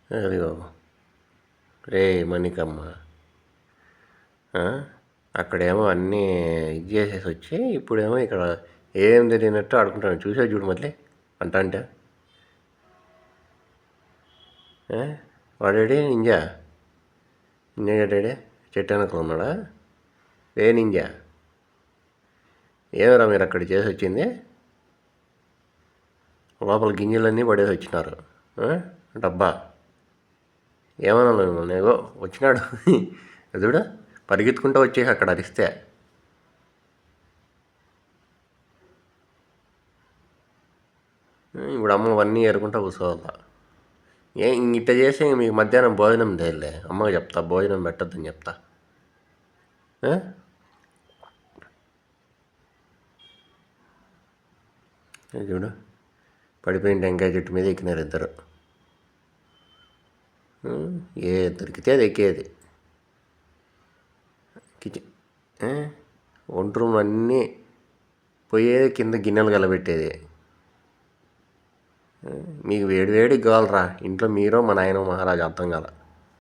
అదిగో రే మణికమ్మ, అక్కడేమో అన్నీ ఇది చేసేసి వచ్చి ఇప్పుడేమో ఇక్కడ ఏం తెలియనట్టు ఆడుకుంటాను. చూసే చూడు మళ్ళీ అంటే వాడేడే నింజా నింజాడే చెట్టు వెనకలు ఉన్నాడా? ఏ నింజా ఏమరా మీరు అక్కడ చేసి వచ్చింది? లోపల గింజలన్నీ పడేసి వచ్చినారు. డబ్బా ఏమన్నా మిమ్మల్ని ఏగో వచ్చినాడు ఎదుడు పరిగెత్తుకుంటూ వచ్చేసి అక్కడ అరిస్తే ఇప్పుడు అమ్మ 1 ఏరుకుంటా కూర్చోవాల. ఇట్ట చేసి మీకు మధ్యాహ్నం భోజనం తేలే అమ్మకి చెప్తా, భోజనం పెట్టద్దని చెప్తా. చూడు పడిపోయిన టెంకాయ చెట్టు మీద ఎక్కినారు ఇద్దరు. ఏ దొరికితే అది ఎక్కేది. కిచెన్ వంట రూమ్ అన్నీ పోయేది, కింద గిన్నెలు కలబెట్టేది. మీకు వేడి వేడికి కావాలరా ఇంట్లో, మీరో మా నాయనో మహారాజు అర్థం కాల.